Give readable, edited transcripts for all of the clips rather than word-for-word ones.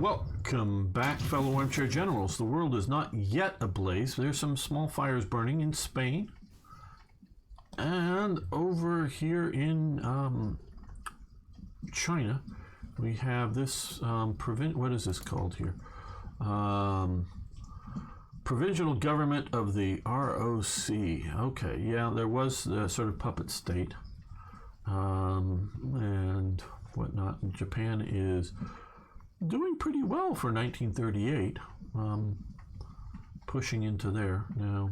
Welcome back, fellow armchair generals. The world is not yet ablaze. There's some small fires burning in Spain. And over here in China, we have this what is this called here? Provisional government of the ROC. Okay, yeah, there was the sort of puppet state. And whatnot. And Japan is doing pretty well for 1938. Pushing into there now.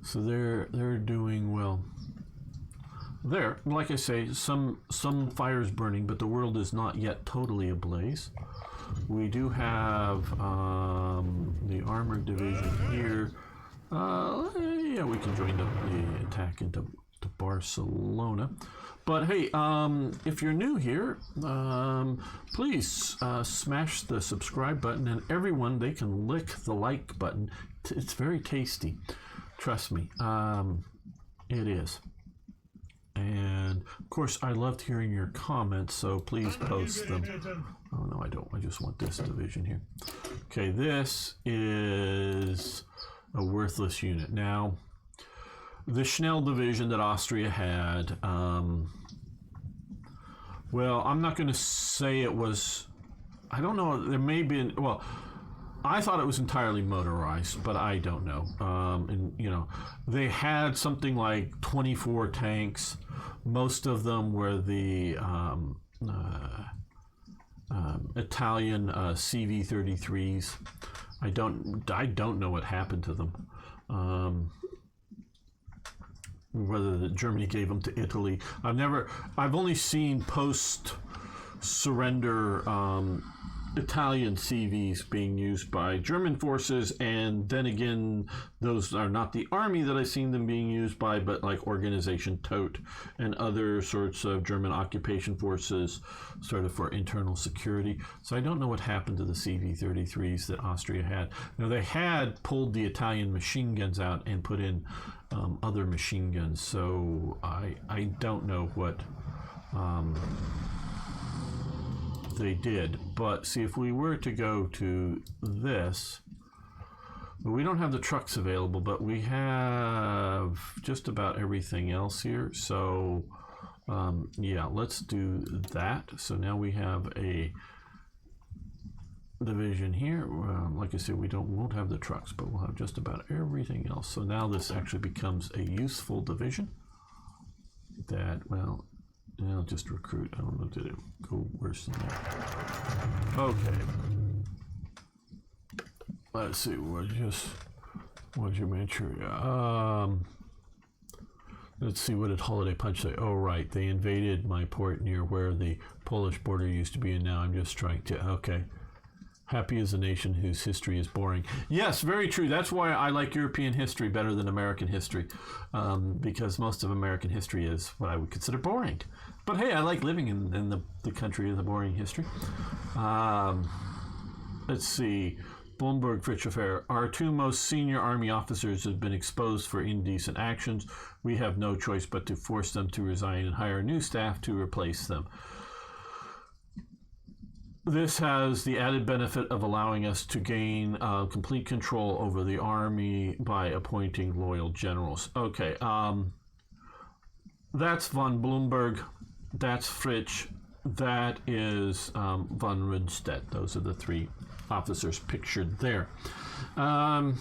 So they're doing well. There, like I say, some fires burning, but the world is not yet totally ablaze. We do have the armored division here. Yeah, we can join the attack into Barcelona. But hey, if you're new here, please smash the subscribe button, and everyone, they can lick the like button. It's very tasty. Trust me, it is. And of course, I loved hearing your comments, so please post them. Oh no, I don't. I just want this division here. Okay, this is a worthless unit. Now, the Schnell division that Austria had, well, I'm not going to say it was, I don't know, there may be, well, I thought it was entirely motorized, but I don't know. And, you know, they had something like 24 tanks. Most of them were the Italian CV-33s. I don't know what happened to them. Whether Germany gave them to Italy. I've only seen post-surrender Italian CVs being used by German forces, and then again, those are not the army that I've seen them being used by, but like Organization Todt and other sorts of German occupation forces, sort of for internal security. So I don't know what happened to the CV-33s that Austria had. Now, they had pulled the Italian machine guns out and put in other machine guns, so I don't know what they did. But see, if we were to go to this, we don't have the trucks available, but we have just about everything else here. So yeah, let's do that. So now we have a division here. Like I said, we won't have the trucks, but we'll have just about everything else. So now this actually becomes a useful division that, well, I'll just recruit. I don't know, did it go worse than that? Okay. Let's see, what'd you mention? Let's see, what did Holiday Punch say? Oh, right, they invaded my port near where the Polish border used to be, and now I'm just trying to, okay. Happy is a nation whose history is boring. Yes, very true. That's why I like European history better than American history, because most of American history is what I would consider boring. But hey, I like living in the country of the boring history. Let's see. Blomberg-Fritsch affair. Our two most senior army officers have been exposed for indecent actions. We have no choice but to force them to resign and hire new staff to replace them. This has the added benefit of allowing us to gain complete control over the army by appointing loyal generals. Okay, that's von Blomberg, that's Fritsch, that is von Rundstedt. Those are the three officers pictured there. I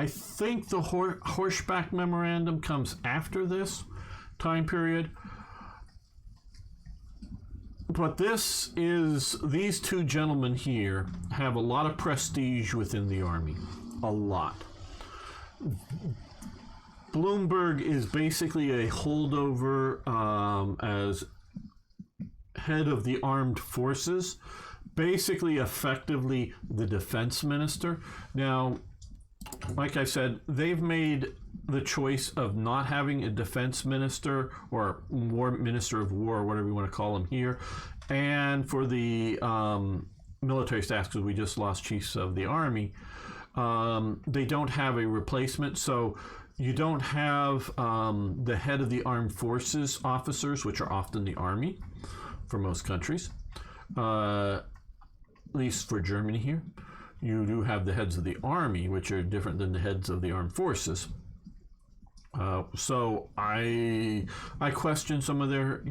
think the Horschbach Memorandum comes after this time period, but these two gentlemen here have a lot of prestige within the army, a lot. Blomberg is basically a holdover as head of the armed forces, basically effectively the defense minister. Now, like I said, they've made the choice of not having a defense minister or minister of war, or whatever you want to call him here. And for the military staff, because we just lost chiefs of the army, they don't have a replacement. So You don't have the head of the armed forces officers, which are often the army for most countries, at least for Germany here. You do have the heads of the army, which are different than the heads of the armed forces. So I question some of their,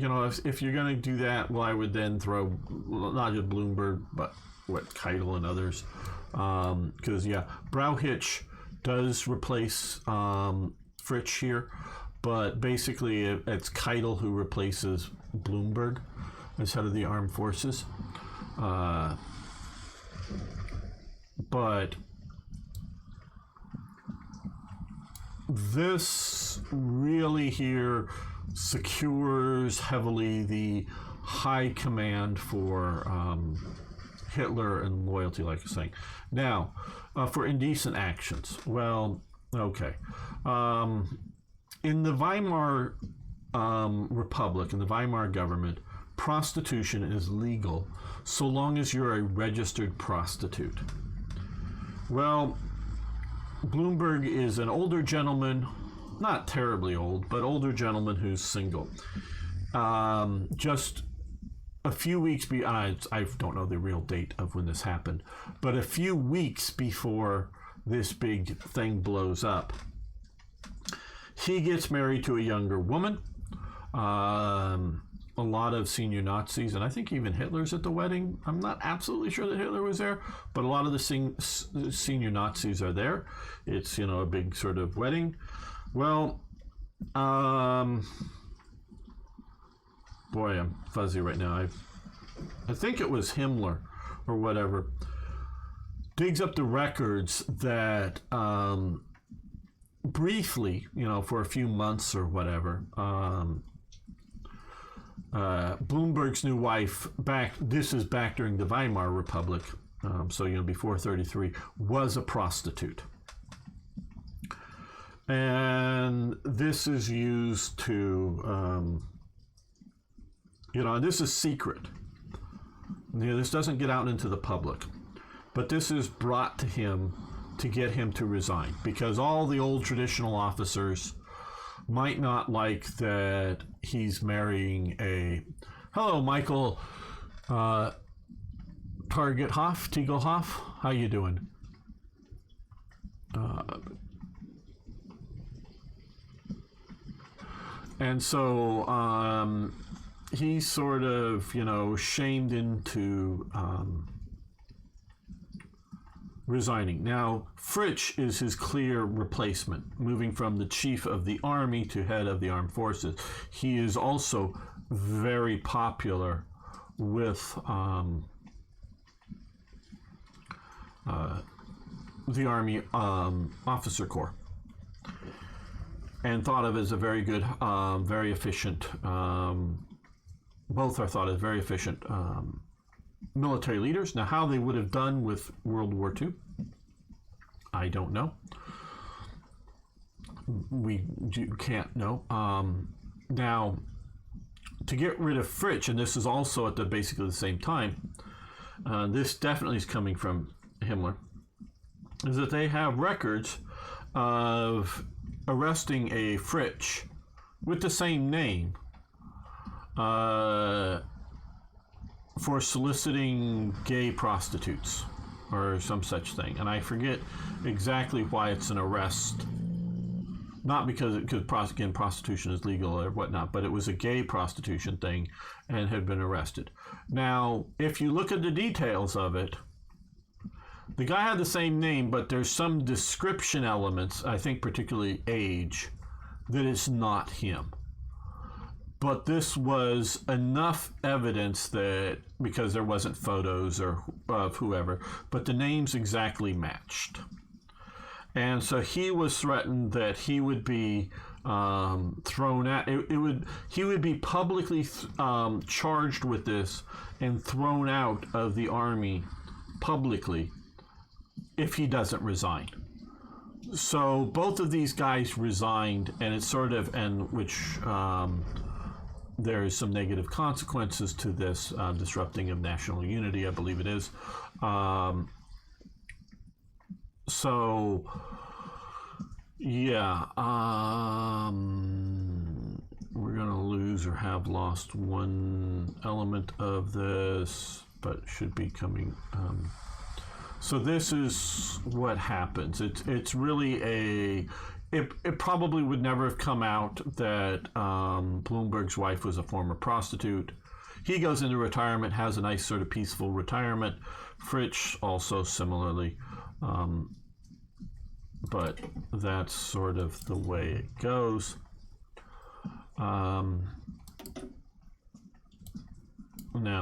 if you're going to do that, well, I would then throw not just Blomberg, but Keitel and others. Because, Brauhitsch does replace Fritsch here, but basically it's Keitel who replaces Blomberg as head of the armed forces. But this really here secures heavily the high command for Hitler and loyalty, like I was saying. Now, for indecent actions. Well, okay. In the Weimar Republic, in the Weimar government, prostitution is legal so long as you're a registered prostitute. Well, Blomberg is an older gentleman, not terribly old, but older gentleman who's single. Just a few weeks I don't know the real date of when this happened, but a few weeks before this big thing blows up, he gets married to a younger woman. A lot of senior Nazis, and I think even Hitler's at the wedding. I'm not absolutely sure that Hitler was there, but a lot of the senior Nazis are there. It's, a big sort of wedding. Well, boy, I'm fuzzy right now. I think it was Himmler or whatever digs up the records that briefly, for a few months or whatever, Blomberg's new wife, this is back during the Weimar Republic, so before 33, was a prostitute. And this is used to, this is secret. This doesn't get out into the public. But this is brought to him to get him to resign, because all the old traditional officers might not like that he's marrying hello, Michael Tiegelhoff, how you doing? And so he's sort of, shamed into resigning. Now, Fritsch is his clear replacement, moving from the chief of the army to head of the armed forces. He is also very popular with the Army officer corps, and thought of as a very good, very efficient, both are thought as very efficient military leaders. Now, how they would have done with World War II, I don't know. You can't know. Now, to get rid of Fritsch, and this is also at basically the same time, this definitely is coming from Himmler, is that they have records of arresting a Fritsch with the same name for soliciting gay prostitutes or some such thing. And I forget exactly why it's an arrest. Not because prostitution is legal or whatnot, but it was a gay prostitution thing and had been arrested. Now, if you look at the details of it, the guy had the same name, but there's some description elements, I think particularly age, that it's not him. But this was enough evidence that, because there wasn't photos or of whoever, but the names exactly matched. And so he was threatened that he would be thrown out. He would be publicly charged with this and thrown out of the army publicly if he doesn't resign. So both of these guys resigned, and it's sort of, and which there is some negative consequences to this disrupting of national unity, I believe it is. So, Yeah. We're going to lose or have lost one element of this, but should be coming. So this is what happens. It's really it probably would never have come out that Blomberg's wife was a former prostitute. He goes into retirement, has a nice sort of peaceful retirement. Fritsch also similarly. But that's sort of the way it goes. Now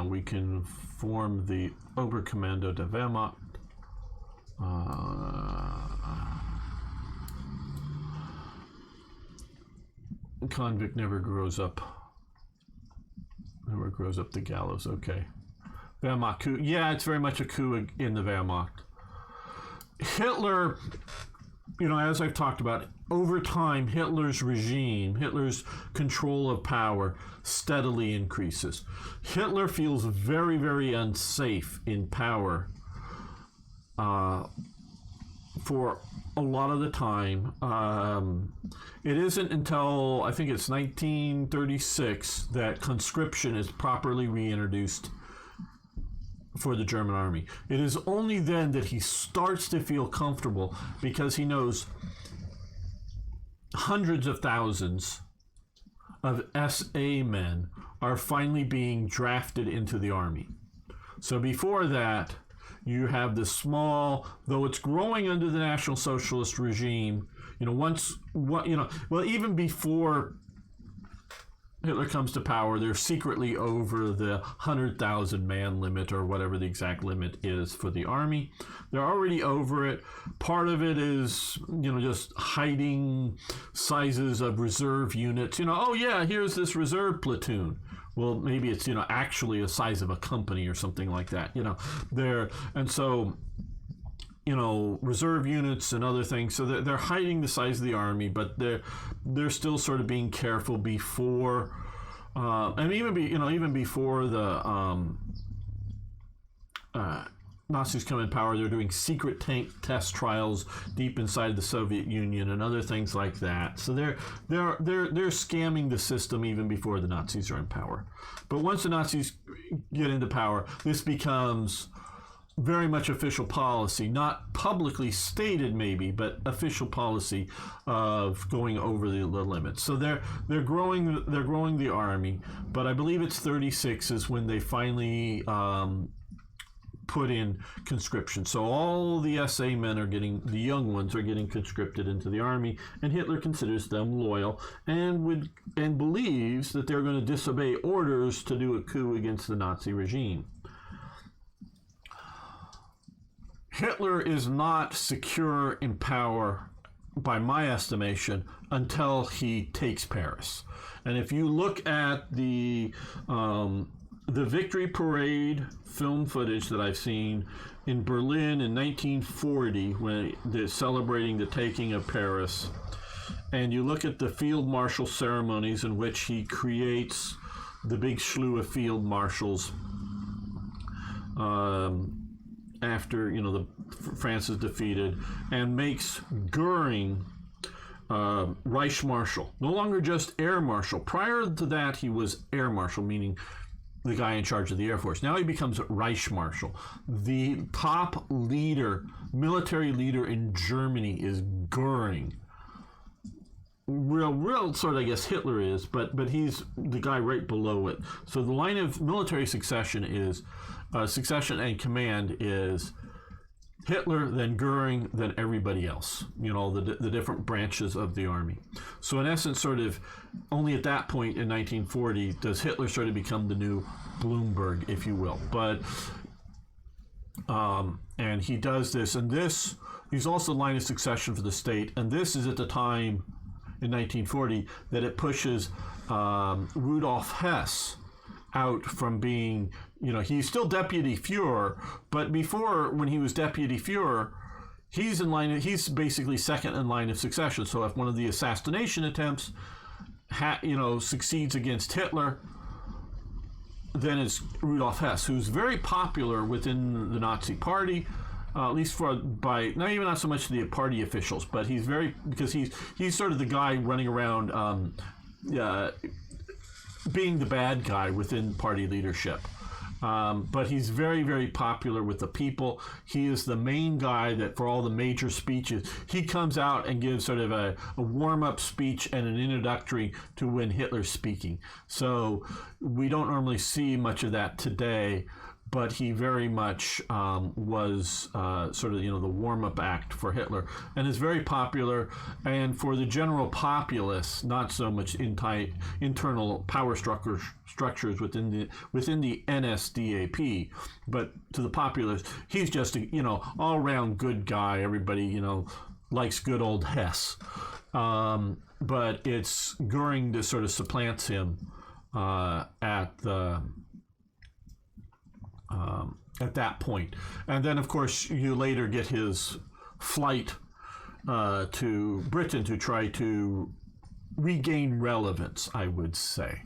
we can form the Oberkommando der Wehrmacht. Convict never grows up. Never grows up the gallows. Okay. Wehrmacht coup. Yeah, it's very much a coup in the Wehrmacht. Hitler, as I've talked about, over time, Hitler's regime, Hitler's control of power steadily increases. Hitler feels very, very unsafe in power for a lot of the time. It isn't until, I think it's 1936, that conscription is properly reintroduced for the German army. It is only then that he starts to feel comfortable, because he knows hundreds of thousands of SA men are finally being drafted into the army. So before that, you have this small, though it's growing under the National Socialist regime, even before Hitler comes to power, they're secretly over the 100,000 man limit, or whatever the exact limit is for the army. They're already over it. Part of it is, just hiding sizes of reserve units. Oh yeah, here's this reserve platoon. Well, maybe it's, actually a size of a company or something like that. Reserve units and other things. So they're hiding the size of the army, but they're still sort of being careful before, and even before the Nazis come in power. They're doing secret tank test trials deep inside the Soviet Union and other things like that. So they're scamming the system even before the Nazis are in power. But once the Nazis get into power, this becomes very much official policy, not publicly stated maybe, but official policy of going over the limits. So they're growing the army, but I believe it's 36 is when they finally put in conscription. So all the SA men the young ones are getting conscripted into the army, and Hitler considers them loyal and believes that they're going to disobey orders to do a coup against the Nazi regime. Hitler is not secure in power, by my estimation, until he takes Paris. And if you look at the Victory Parade film footage that I've seen in Berlin in 1940, when they're celebrating the taking of Paris, and you look at the field marshal ceremonies in which he creates the big slew of field marshals, after France is defeated, and makes Goering Reich Marshal, no longer just Air Marshal. Prior to that, he was Air Marshal, meaning the guy in charge of the Air Force. Now he becomes Reich Marshal. The top military leader in Germany is Goering. Real sort of, I guess, Hitler is, but he's the guy right below it. So the line of military succession is succession and command is Hitler, then Goering, then everybody else. The different branches of the army. So in essence, sort of only at that point in 1940 does Hitler sort of become the new Blomberg, if you will. But and he does this, and he's also the line of succession for the state, and this is at the time in 1940 that it pushes Rudolf Hess out from being, he's still deputy Fuhrer, but before, when he was deputy Fuhrer, he's basically second in line of succession. So if one of the assassination attempts succeeds against Hitler, then it's Rudolf Hess, who's very popular within the Nazi Party, at least by not so much the party officials, but because he's sort of the guy running around being the bad guy within party leadership. But he's very, very popular with the people. He is the main guy that for all the major speeches, he comes out and gives sort of a warm-up speech and an introductory to when Hitler's speaking. So we don't normally see much of that today, but he very much was sort of, the warm-up act for Hitler, and is very popular. And for the general populace, not so much internal power structures within the NSDAP, but to the populace, he's just a all-around good guy. Everybody likes good old Hess, but it's Goering that sort of supplants him at that point. And then, of course, you later get his flight to Britain to try to regain relevance, I would say.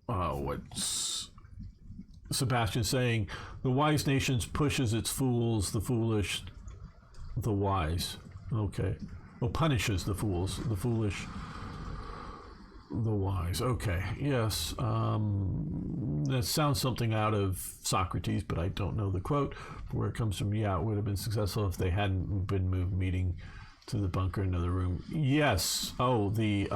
What's Sebastian saying? The wise nations pushes its fools, the foolish, the wise. Okay. Well, punishes the fools, the foolish, the wise. Okay. Yes. That sounds something out of Socrates, but I don't know the quote. Where it comes from, yeah, it would have been successful if they hadn't been moved meeting to the bunker in another room. Yes. The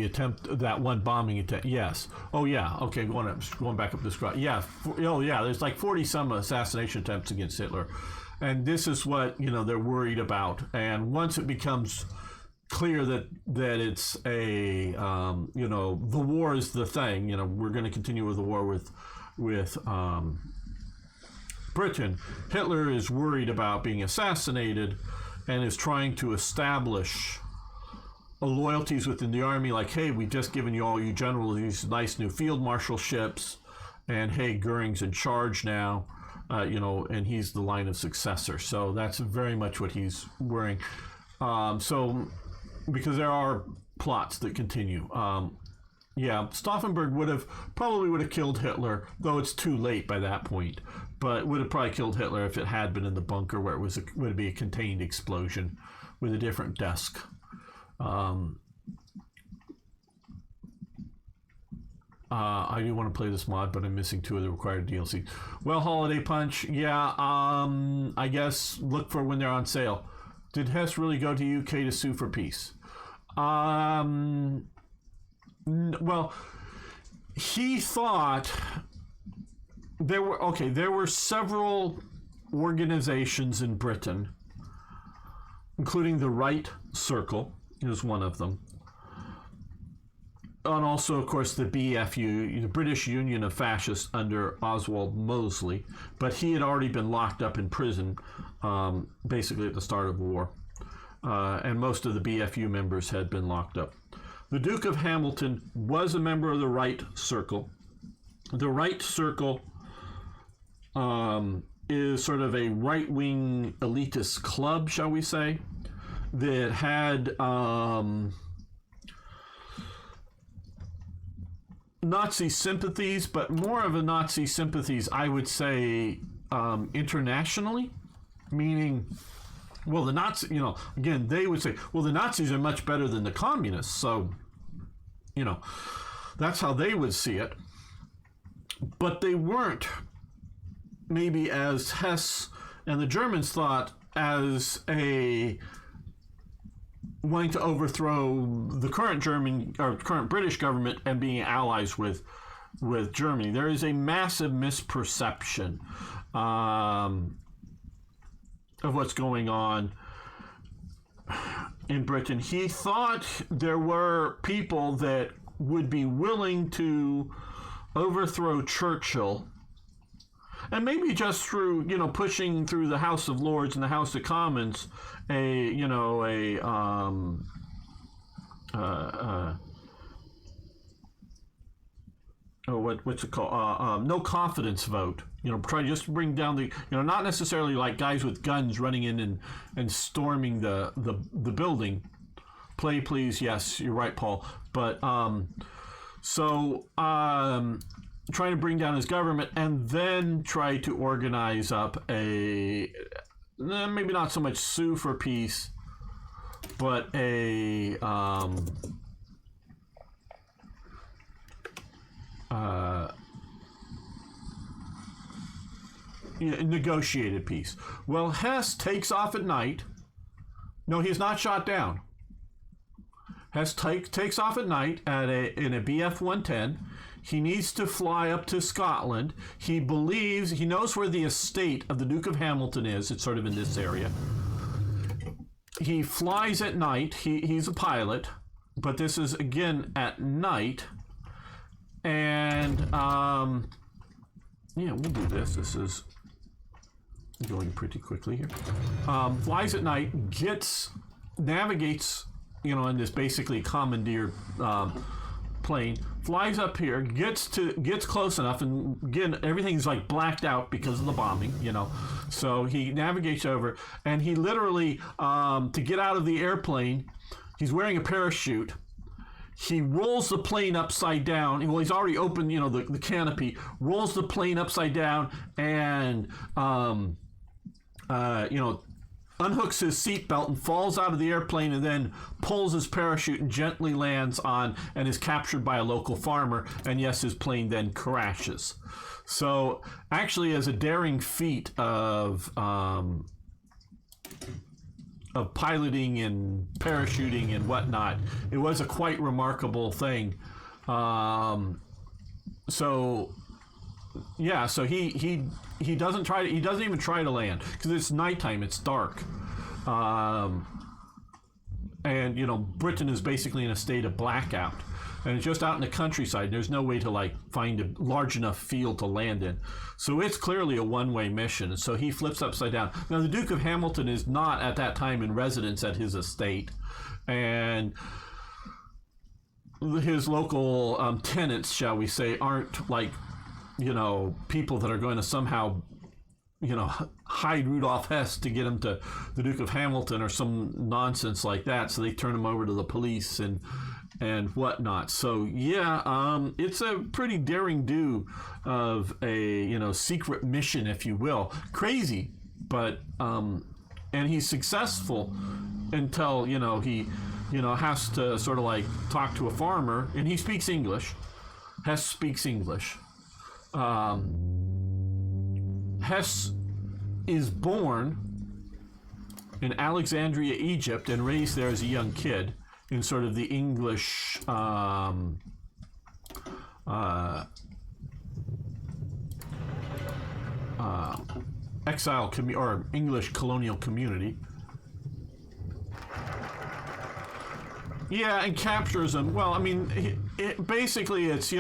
attempt, that one bombing attempt. Yes. Oh, yeah. Okay, going back up this route. Yeah. There's like 40 some assassination attempts against Hitler. And this is what, they're worried about. And once it becomes clear that it's a the war is the thing, we're going to continue with the war with Britain. Hitler is worried about being assassinated and is trying to establish loyalties within the army, like, hey, we've just given you all you generals these nice new field marshalships, and hey, Goering's in charge now, and he's the line of successor. So that's very much what he's worrying. Because there are plots that continue. Stauffenberg probably would have killed Hitler, though it's too late by that point. But would have probably killed Hitler if it had been in the bunker, where it would be a contained explosion with a different desk. I do want to play this mod, but I'm missing 2 of the required DLC. Well, Holiday Punch, I guess look for when they're on sale. Did Hess really go to UK to sue for peace? Well, he thought there were several organizations in Britain, including the Right Circle is one of them, and also, of course, the BFU, the British Union of Fascists under Oswald Mosley, but he had already been locked up in prison, basically at the start of the war, and most of the BFU members had been locked up. The Duke of Hamilton was a member of the Right Circle. The Right Circle is sort of a right-wing elitist club, shall we say, that had Nazi sympathies, but more of a Nazi sympathies, I would say, internationally, meaning, well, the Nazis, again, they would say, well, the Nazis are much better than the communists, so, that's how they would see it. But they weren't, maybe as Hess and the Germans thought, as a wanting to overthrow the current current British government and being allies with Germany. There is a massive misperception of what's going on in Britain. He thought there were people that would be willing to overthrow Churchill, and maybe just through, pushing through the House of Lords and the House of Commons, what's it called? No confidence vote. Try just to bring down the, not necessarily like guys with guns running in and storming the building. Play, please. Yes, you're right, Paul. But trying to bring down his government, and then try to organize up a maybe not so much sue for peace, but a negotiated peace. Well, Hess takes off at night. No, he's not shot down. Hess takes off at night in a BF-110. He needs to fly up to Scotland. He knows where the estate of the Duke of Hamilton is. It's sort of in this area. He flies at night. He's a pilot, but this is, again, at night. And, we'll do this. This is going pretty quickly here. Flies at night, navigates, in this basically commandeered plane, flies up here, gets close enough, and again, everything's like blacked out because of the bombing, So he navigates over, and he literally, to get out of the airplane, he's wearing a parachute. He rolls the plane upside down. Well, he's already opened, the canopy, rolls the plane upside down, and, unhooks his seatbelt and falls out of the airplane, and then pulls his parachute and gently lands on and is captured by a local farmer. And yes, his plane then crashes. So actually, as a daring feat of piloting and parachuting and whatnot, it was a quite remarkable thing. So he doesn't even try to land because it's nighttime, it's dark, and Britain is basically in a state of blackout, and it's just out in the countryside. There's no way to find a large enough field to land in, so it's clearly a one-way mission. So he flips upside down. Now the Duke of Hamilton is not at that time in residence at his estate, and his local tenants, shall we say, aren't people that are going to somehow, hide Rudolf Hess to get him to the Duke of Hamilton or some nonsense like that. So they turn him over to the police and whatnot. So it's a pretty daring do of a secret mission, if you will. Crazy, but and he's successful until he has to sort of talk to a farmer, and he speaks English. Hess speaks English. Hess is born in Alexandria, Egypt, and raised there as a young kid in sort of the English exile or English colonial community. Yeah, and captures him. Well, I mean, basically it's,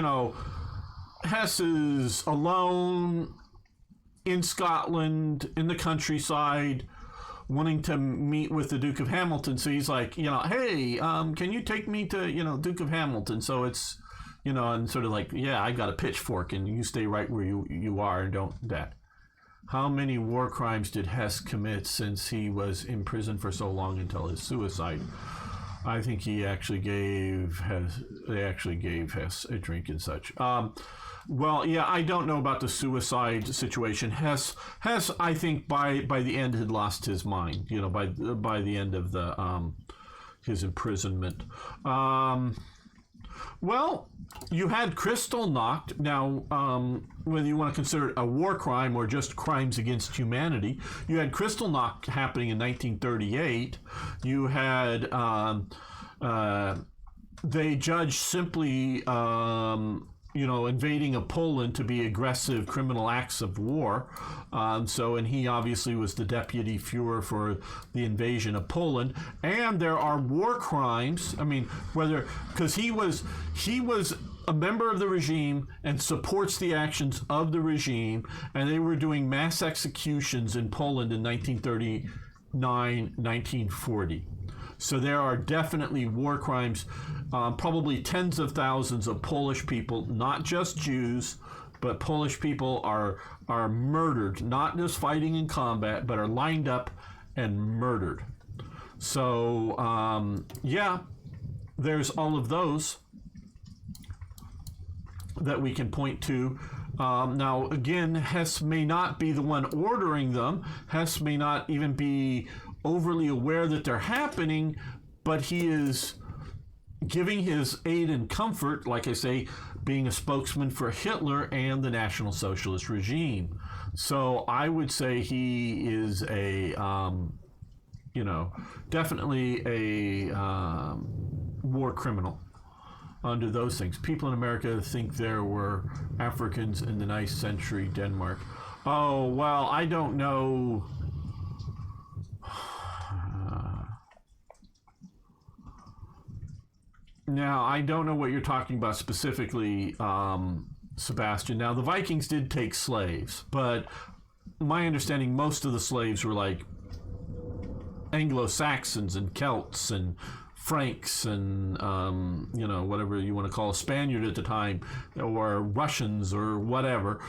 Hess is alone in Scotland, in the countryside, wanting to meet with the Duke of Hamilton. So he's like, hey, can you take me to, Duke of Hamilton? So it's, and sort of I got a pitchfork, and you stay right where you are and don't that. How many war crimes did Hess commit since he was in prison for so long until his suicide? I think they actually gave Hess a drink and such. I don't know about the suicide situation. Hess, I think by the end had lost his mind. By the end of the his imprisonment. You had Kristallnacht. Now, whether you want to consider it a war crime or just crimes against humanity, you had Kristallnacht happening in 1938. You had they judged simply invading of Poland to be aggressive criminal acts of war. And he obviously was the deputy Führer for the invasion of Poland. And there are war crimes. I mean, because he was a member of the regime and supports the actions of the regime, and they were doing mass executions in Poland in 1939, 1940. So there are definitely war crimes, probably tens of thousands of Polish people, not just Jews, but Polish people are murdered, not just fighting in combat, but are lined up and murdered. So, there's all of those. that we can point to. Now, again, Hess may not be the one ordering them. Hess may not even be overly aware that they're happening, but he is giving his aid and comfort, like I say, being a spokesman for Hitler and the National Socialist regime. So I would say he is a, definitely a war criminal under those things. People in America think there were Africans in the 9th century Denmark. Oh, well, I don't know. Now, I don't know what you're talking about specifically, Sebastian. Now, the Vikings did take slaves, but my understanding, most of the slaves were like Anglo-Saxons and Celts and Franks and, whatever you want to call a Spaniard at the time, or Russians or whatever.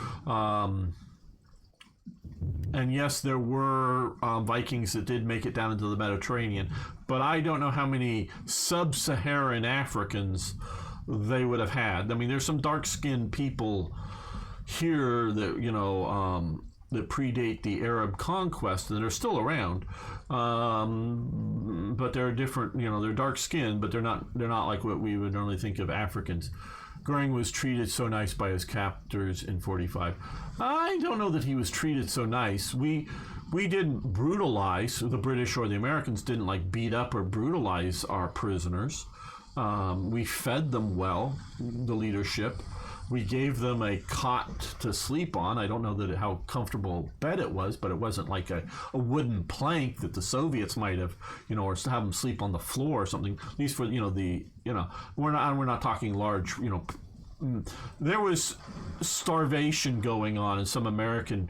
And yes, there were Vikings that did make it down into the Mediterranean, but I don't know how many sub-Saharan Africans they would have had. I mean, there's some dark-skinned people here that, that predate the Arab conquest and they're still around. But they're different, they're dark-skinned, but they're not like what we would normally think of Africans. Goering was treated so nice by his captors in 45. I don't know that he was treated so nice. We didn't brutalize, the British or the Americans didn't beat up or brutalize our prisoners. We fed them well, the leadership. We gave them a cot to sleep on. I don't know how comfortable a bed it was, but it wasn't like a wooden plank that the Soviets might have, or have them sleep on the floor or something. At least for we're not talking large, There was starvation going on in some American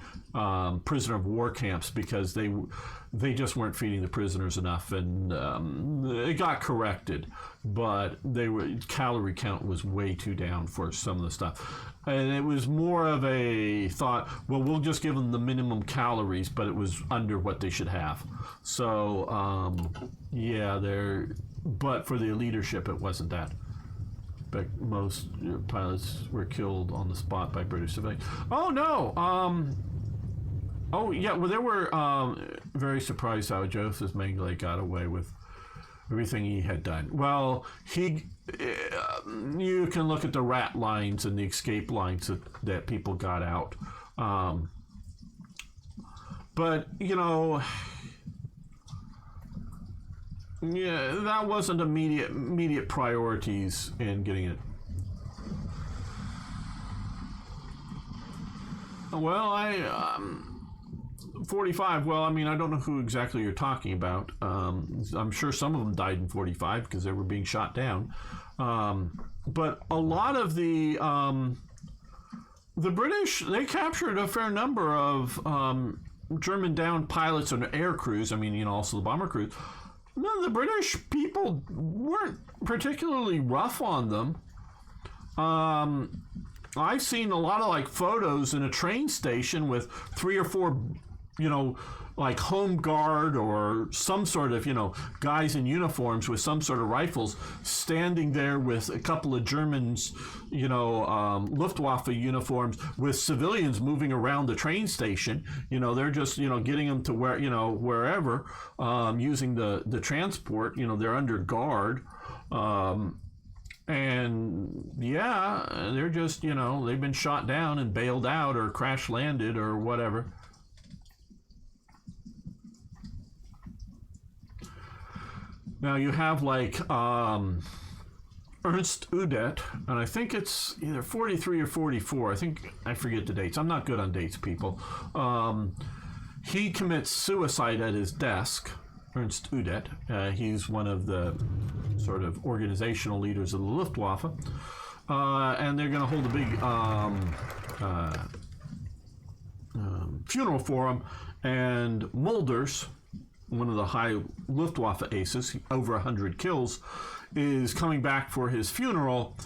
prisoner of war camps because they just weren't feeding the prisoners enough, and it got corrected, but calorie count was way too down for some of the stuff, and it was more of a thought, well, we'll just give them the minimum calories, but it was under what they should have. So but for the leadership, it wasn't that. But most pilots were killed on the spot by British civilians. Oh no! There were very surprised how Joseph Mengele got away with everything he had done. Well, you can look at the rat lines and the escape lines that people got out. But that wasn't immediate priorities in getting it. Well, 45. Well, I mean, I don't know who exactly you're talking about. I'm sure some of them died in 45 because they were being shot down. But a lot of the British, they captured a fair number of German downed pilots and air crews. I mean, also the bomber crews. No, the British people weren't particularly rough on them. I've seen a lot of photos in a train station with 3 or 4, home guard or some sort of, guys in uniforms with some sort of rifles standing there with a couple of Germans, Luftwaffe uniforms with civilians moving around the train station. They're just, getting them to wherever, using the transport, they're under guard. And they're just, they've been shot down and bailed out or crash landed or whatever. Now you have Ernst Udet, and I think it's either 43 or 44. I forget the dates. I'm not good on dates, people. He commits suicide at his desk, Ernst Udet. He's one of the sort of organizational leaders of the Luftwaffe. And they're going to hold a big funeral for him. And Mulders, one of the high Luftwaffe aces, over 100 kills, is coming back for his funeral,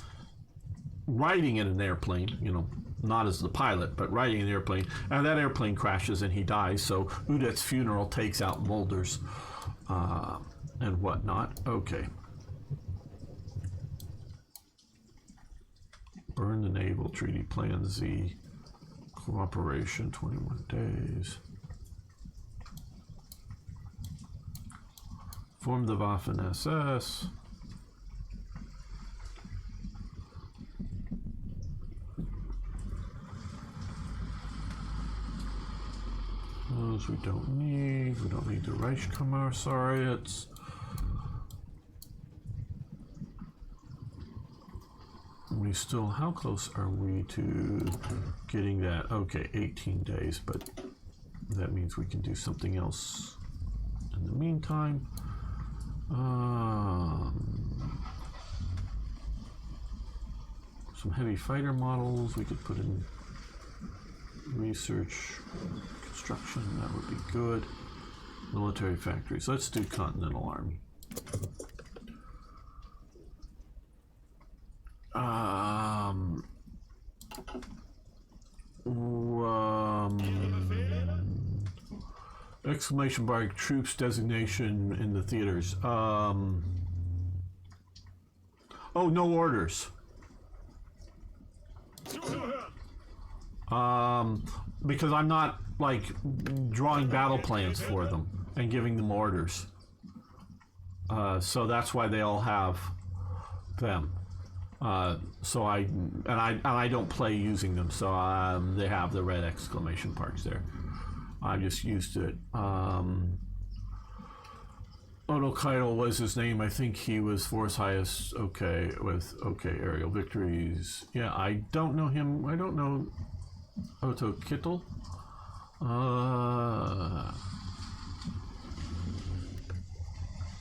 riding in an airplane, not as the pilot, but riding in an airplane, and that airplane crashes and he dies. So Udet's funeral takes out Mulders and whatnot. Okay. Burn the naval treaty. Plan Z. Cooperation, 21 days. Form the Waffen SS. Those we don't need. We don't need the Reichskommissariats. We still, how close are we to getting that? Okay, 18 days, but that means we can do something else in the meantime. Some heavy fighter models we could put in research, construction, that would be good. Military factories, let's do Continental Army. Exclamation mark troops designation in the theaters. Oh, no orders. Because I'm not like drawing battle plans for them and giving them orders. So that's why they all have them. So I don't play using them, so they have the red exclamation marks there. I just used it. Otto Keitel was his name. I think he was force highest. Okay, with aerial victories. Yeah, I don't know him. I don't know Otto Kittel.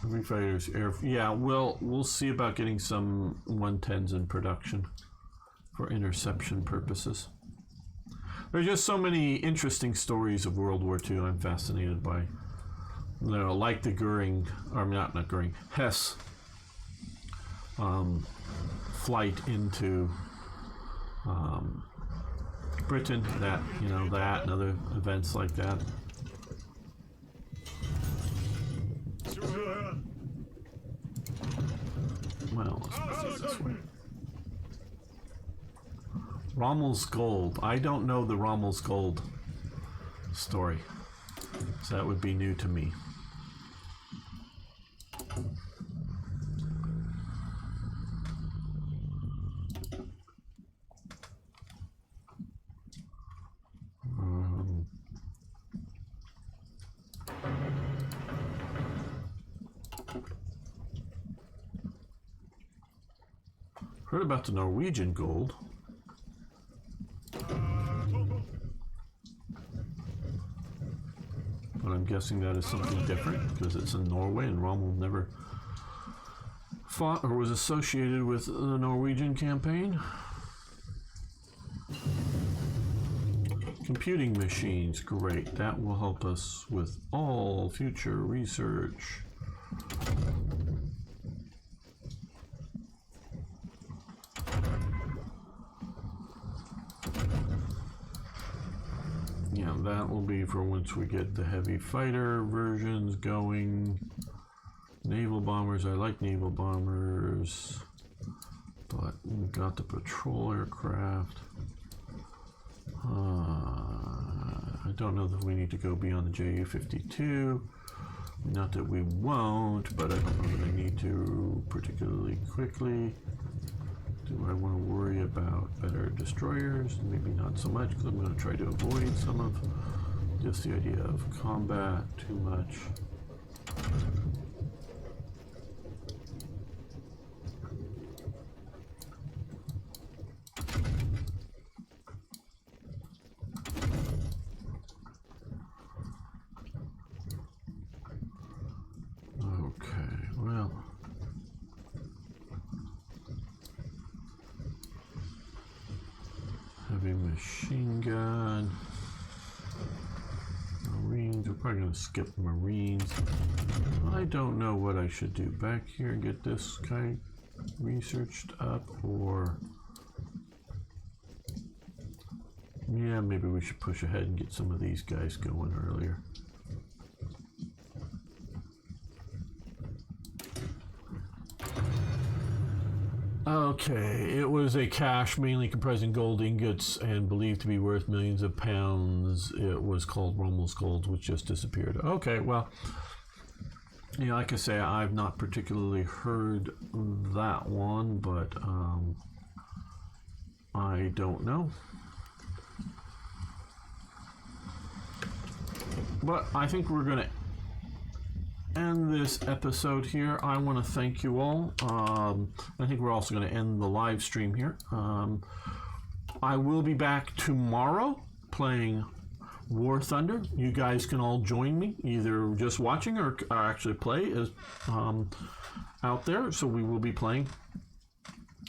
Refighters, air. Yeah, we'll see about getting some 110s in production for interception purposes. There's just so many interesting stories of World War II I'm fascinated by. You know, like the Goering, or not Goering, Hess flight into Britain, that, you know, that and other events like that. Well, let's put it this way. Rommel's Gold. I don't know the Rommel's Gold story, so that would be new to me. Heard about the Norwegian Gold. But I'm guessing that is something different because it's in Norway and Rommel never fought or was associated with the Norwegian campaign. Computing machines, great. That will help us with all future research. Yeah, that will be for once we get the heavy fighter versions going. Naval bombers, I like naval bombers, but we got the patrol aircraft. I don't know that we need to go beyond the Ju-52. Not that we won't, but I don't know that I need to particularly quickly. Do I want to worry about better destroyers? Maybe not so much, because I'm going to try to avoid some of just the idea of combat too much. Machine gun. Marines, we're probably going to skip Marines. I don't know what I should do back here and get this guy researched up, or yeah, maybe we should push ahead and get some of these guys going earlier. Okay, it was a cache mainly comprising gold ingots and believed to be worth millions of pounds. It was called Rommel's Gold, which just disappeared. Okay, well, yeah, like I say, I've not particularly heard that one, but I don't know. But I think we're going to end this episode here. I want to thank you all. I think we're also going to end the live stream here. I will be back tomorrow playing War Thunder. You guys can all join me, either just watching or actually play as out there. So we will be playing.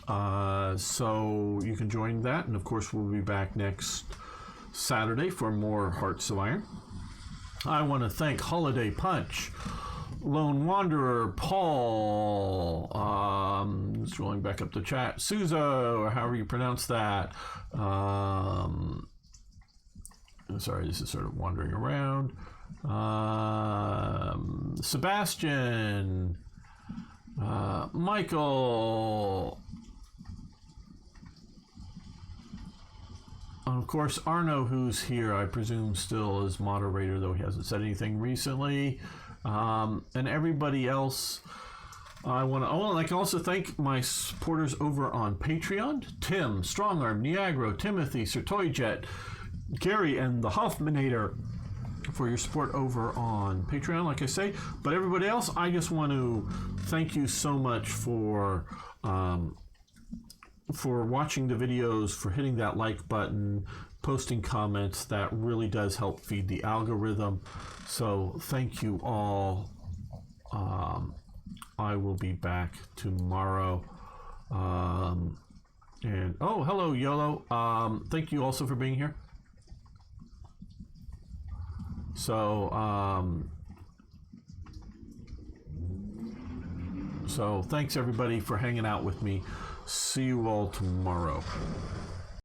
So you can join that, and of course we'll be back next Saturday for more Hearts of Iron. I want to thank Holiday Punch, Lone Wanderer, Paul, scrolling back up the chat, Suzo, or however you pronounce that. Sorry, this is sort of wandering around. Sebastian, Michael, of course, Arno, who's here, I presume still is moderator, though he hasn't said anything recently. And everybody else, I want to. Oh, and I can also thank my supporters over on Patreon: Tim, Strongarm, Niagara, Timothy, Sir Toyjet, Gary, and the Hoffmanator for your support over on Patreon, like I say. But everybody else, I just want to thank you so much for watching the videos, for hitting that like button, posting comments. That really does help feed the algorithm. So thank you all. I will be back tomorrow. And oh, hello, YOLO. Thank you also for being here. So thanks everybody for hanging out with me. See you all tomorrow.